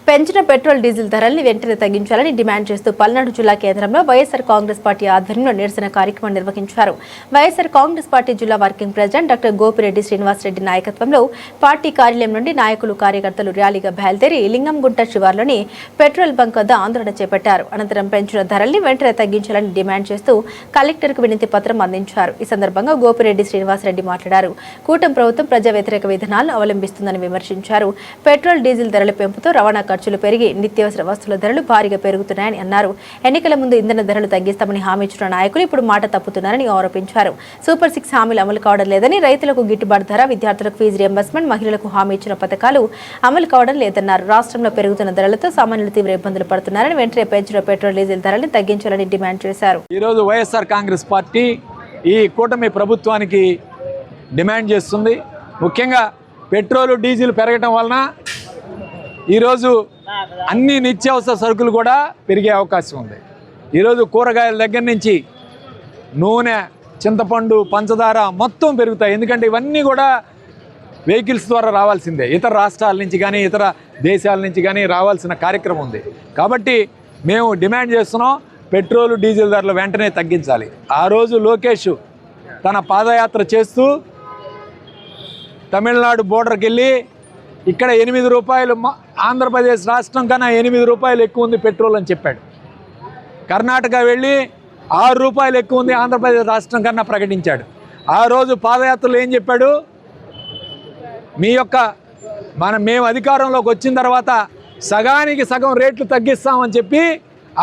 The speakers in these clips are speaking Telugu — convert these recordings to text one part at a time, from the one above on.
పెంచిన పెట్రోల్ డీజిల్ ధరల్ని వెంటనే తగ్గించాలని డిమాండ్ చేస్తూ పల్నాడు జిల్లా కేంద్రంలో వైఎస్ఆర్ కాంగ్రెస్ పార్టీ ఆధ్వర్యంలో నిరసన కార్యక్రమం నిర్వహించారు. వైఎస్ఆర్ కాంగ్రెస్ పార్టీ జిల్లా working president doctor Gopireddy Srinivasareddy నాయకత్వంలో పార్టీ కార్యాలయం నుండి నాయకులు కార్యకర్తలు ర్యాలీగా బయలుదేరి లింగంగుంట శివార్లోని పెట్రోల్ బంక్ వద్ద ఆందోళన చేపట్టారు. అనంతరం పెంచిన ధరల్ని వెంటనే తగ్గించాలని డిమాండ్ చేస్తూ కలెక్టర్కు వినతి పత్రం అందించారు. ఈ సందర్భంగా గోపిరెడ్డి శ్రీనివాసరెడ్డి మాట్లాడారు. కూటమి ప్రభుత్వం ప్రజా వ్యతిరేక విధానాలను అవలంబిస్తుందని విమర్శించారు. పెట్రోల్ డీజిల్ ధరల పెంపుతో రవాణా ఖర్చులు పెరిగి నిత్యావసర వస్తువుల ధరలు భారీగా పెరుగుతున్నాయని అన్నారు. ఎన్నికల ముందు ఇంధన ధరలు తగ్గిస్తామని హామీ ఇచ్చిన నాయకులు ఇప్పుడు మాట తప్పుతున్నారని ఆరోపించారు. సూపర్ 6 హామీలు అమలు కావడం లేదని, రైతులకు గిట్టుబాటు ధర, విద్యార్థులకు ఫీజు రియంబర్స్మెంట్, మహిళలకు హామీ ఇచ్చిన పథకాలు అమలు కావడం లేదన్నారు. రాష్ట్రంలో పెరుగుతున్న ధరలతో సామాన్యులు తీవ్ర ఇబ్బందులు పడుతున్నారని, వెంటనే పెంచిన పెట్రోల్ డీజిల్ ధరలను తగ్గించాలని డిమాండ్ చేశారు. ఈరోజు వైఎస్ఆర్ కాంగ్రెస్ పార్టీ ఈ కూటమి ప్రభుత్వానికి డిమాండ్ చేస్తుంది. ముఖ్యంగా పెట్రోల్ డీజిల్ పెరగటం వలన ఈరోజు అన్ని నిత్యావసర సరుకులు కూడా పెరిగే అవకాశం ఉంది. ఈరోజు కూరగాయల దగ్గర నుంచి నూనె, చింతపండు, పంచదార మొత్తం పెరుగుతాయి. ఎందుకంటే ఇవన్నీ కూడా వెహికల్స్ ద్వారా రావాల్సిందే, ఇతర రాష్ట్రాల నుంచి కానీ ఇతర దేశాల నుంచి కానీ రావాల్సిన కార్యక్రమం ఉంది. కాబట్టి మేము డిమాండ్ చేస్తున్నాం, పెట్రోల్ డీజిల్ ధరలు వెంటనే తగ్గించాలి. ఆ రోజు లోకేష్ తన పాదయాత్ర చేస్తూ తమిళనాడు బోర్డర్కి వెళ్ళి ఇక్కడ 8 రూపాయలు, ఆంధ్రప్రదేశ్ రాష్ట్రం కన్నా 8 రూపాయలు ఎక్కువ ఉంది పెట్రోల్ అని చెప్పాడు. కర్ణాటక వెళ్ళి 6 రూపాయలు ఎక్కువ ఉంది ఆంధ్రప్రదేశ్ రాష్ట్రం కన్నా ప్రకటించాడు. ఆ రోజు పాదయాత్రలో ఏం చెప్పాడు? మేము అధికారంలోకి వచ్చిన తర్వాత సగానికి సగం రేట్లు తగ్గిస్తామని చెప్పి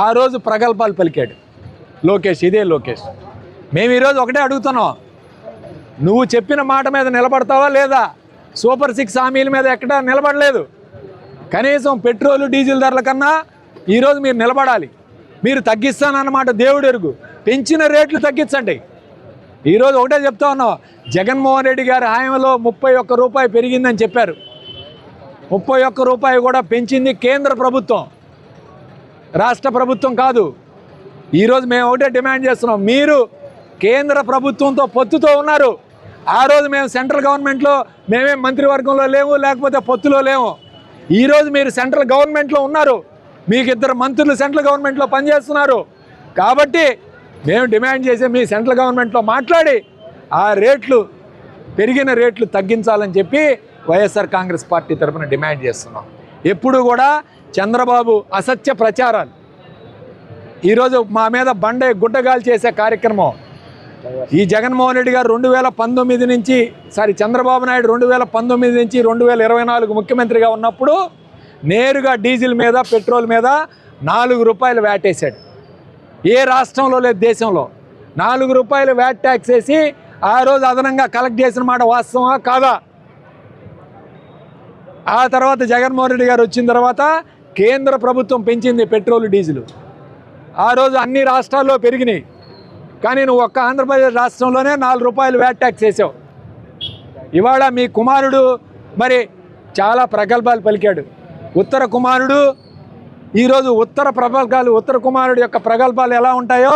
ఆ రోజు ప్రగల్భాలు పలికాడు లోకేష్. ఇదే లోకేష్. మేము ఈరోజు ఒకటే అడుగుతున్నాం, నువ్వు చెప్పిన మాట మీద నిలబడతావా లేదా? సూపర్ 6 హామీల మీద ఎక్కడా నిలబడలేదు. కనీసం పెట్రోల్ డీజిల్ ధరల కన్నా ఈరోజు మీరు నిలబడాలి. మీరు తగ్గిస్తానన్నమాట దేవుడు ఎరుగు, పెంచిన రేట్లు తగ్గించండి. ఈరోజు ఒకటే చెప్తా ఉన్నాం, జగన్మోహన్ రెడ్డి గారి హామీలో 31 రూపాయి పెరిగిందని చెప్పారు. 31 రూపాయి కూడా పెంచింది కేంద్ర ప్రభుత్వం, రాష్ట్ర ప్రభుత్వం కాదు. ఈరోజు మేము ఒకటే డిమాండ్ చేస్తున్నాం, మీరు కేంద్ర ప్రభుత్వంతో పొత్తుతో ఉన్నారు. ఆ రోజు మేము సెంట్రల్ గవర్నమెంట్లో మేమేం మంత్రివర్గంలో లేవు, లేకపోతే పొత్తులో లేవు. ఈరోజు మీరు సెంట్రల్ గవర్నమెంట్లో ఉన్నారు, మీకు 2 మంత్రులు సెంట్రల్ గవర్నమెంట్లో పనిచేస్తున్నారు. కాబట్టి మేము డిమాండ్ చేసి మీ సెంట్రల్ గవర్నమెంట్లో మాట్లాడి ఆ రేట్లు, పెరిగిన రేట్లు తగ్గించాలని చెప్పి వైఎస్ఆర్ కాంగ్రెస్ పార్టీ తరఫున డిమాండ్ చేస్తున్నాం. ఎప్పుడు కూడా చంద్రబాబు అసత్య ప్రచారాలు, ఈరోజు మా మీద బండే గుడ్డగాలు చేసే కార్యక్రమం ఈ జగన్మోహన్ రెడ్డి గారు 2019 నుంచి చంద్రబాబు నాయుడు 2019 నుంచి 2024 ముఖ్యమంత్రిగా ఉన్నప్పుడు నేరుగా డీజిల్ మీద, పెట్రోల్ మీద 4 రూపాయలు వ్యాట్ వేసాడు. ఏ రాష్ట్రంలో లేదు దేశంలో. 4 రూపాయలు వ్యాట్ ట్యాక్స్ వేసి ఆ రోజు అదనంగా కలెక్ట్ చేసిన మాట వాస్తవమా కాదా? ఆ తర్వాత జగన్మోహన్ రెడ్డి గారు వచ్చిన తర్వాత కేంద్ర ప్రభుత్వం పెంచింది పెట్రోల్ డీజిల్. ఆ రోజు అన్ని రాష్ట్రాల్లో పెరిగినాయి, కానీ నువ్వు ఒక్క ఆంధ్రప్రదేశ్ రాష్ట్రంలోనే 4 రూపాయలు వ్యాట్ ట్యాక్స్ వేసావు. ఇవాళ మీ కుమారుడు మరి చాలా ప్రగల్భాలు పలికాడు. ఉత్తర కుమారుడు ఈరోజు ఉత్తర కుమారుడు యొక్క ప్రగల్భాలు ఎలా ఉంటాయో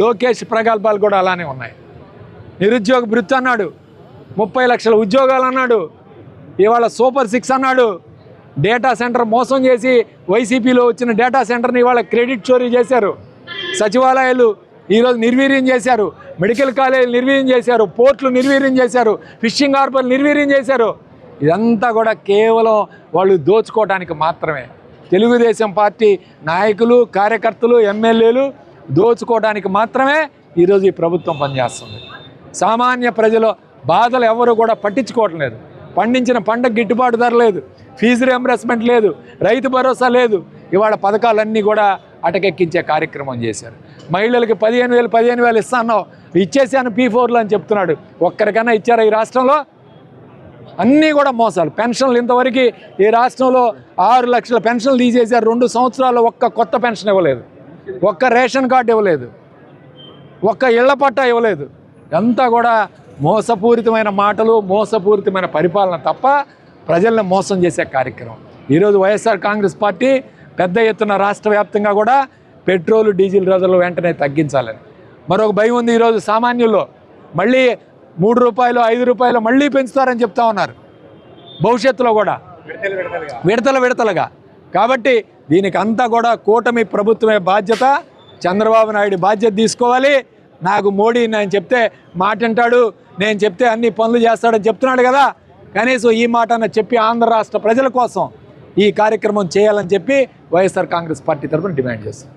లోకేష్ ప్రగల్భాలు కూడా అలానే ఉన్నాయి. నిరుద్యోగ భృతి అన్నాడు, 30 లక్షల ఉద్యోగాలు అన్నాడు, ఇవాళ సూపర్ 6 అన్నాడు. డేటా సెంటర్ మోసం చేసి వైసీపీలో వచ్చిన డేటా సెంటర్ని ఇవాళ క్రెడిట్ చోరీ చేశారు. సచివాలయాలు ఈరోజు నిర్వీర్యం చేశారు, మెడికల్ కాలేజీలు నిర్వీర్యం చేశారు, పోర్టులు నిర్వీర్యం చేశారు, ఫిషింగ్ హార్బర్లు నిర్వీర్యం చేశారు. ఇదంతా కూడా కేవలం వాళ్ళు దోచుకోవడానికి మాత్రమే. తెలుగుదేశం పార్టీ నాయకులు, కార్యకర్తలు, ఎమ్మెల్యేలు దోచుకోవడానికి మాత్రమే ఈరోజు ఈ ప్రభుత్వం పనిచేస్తుంది. సామాన్య ప్రజల బాధలు ఎవరు కూడా పట్టించుకోవటం లేదు. పండించిన పంటకు గిట్టుబాటు ధర లేదు, ఫీజు రియంబర్స్మెంట్ లేదు, రైతు భరోసా లేదు. ఇవాళ పథకాలన్నీ కూడా అటకెక్కించే కార్యక్రమం చేశారు. మహిళలకి 15,000 ఇస్తాను, ఇచ్చేసాను P4లో అని చెప్తున్నాడు. ఒక్కరికన్నా ఇచ్చారా ఈ రాష్ట్రంలో? అన్నీ కూడా మోసాలు. పెన్షన్లు ఇంతవరకు ఈ రాష్ట్రంలో 6 లక్షల పెన్షన్లు తీసేశారు. 2 సంవత్సరాల్లో ఒక్క కొత్త పెన్షన్ ఇవ్వలేదు, ఒక్క రేషన్ కార్డు ఇవ్వలేదు, ఒక్క ఇళ్ల పట్టా ఇవ్వలేదు. అంతా కూడా మోసపూరితమైన మాటలు, మోసపూరితమైన పరిపాలన తప్ప ప్రజలను మోసం చేసే కార్యక్రమం. ఈరోజు వైఎస్ఆర్ కాంగ్రెస్ పార్టీ పెద్ద ఎత్తున రాష్ట్ర వ్యాప్తంగా కూడా పెట్రోల్ డీజిల్ ధరలు వెంటనే తగ్గించాలని. మరొక భయం ఉంది ఈరోజు సామాన్యుల్లో, మళ్ళీ 3 రూపాయలు 5 రూపాయలు మళ్ళీ పెంచుతారని చెప్తా ఉన్నారు. భవిష్యత్తులో కూడా విడతలుగా. కాబట్టి దీనికి అంతా కూడా కూటమి ప్రభుత్వమే బాధ్యత, చంద్రబాబు నాయుడు బాధ్యత తీసుకోవాలి. నాకు మోడీ నేను చెప్తే మాట వింటాడు, నేను చెప్తే అన్ని పనులు చేస్తాడని చెప్తున్నాడు కదా, కనీసం ఈ మాట అన్న చెప్పి ఆంధ్ర రాష్ట్ర ప్రజల కోసం ఈ కార్యక్రమం చేయాలని చెప్పి వైఎస్ఆర్ కాంగ్రెస్ పార్టీ తరఫున డిమాండ్ చేస్తాం.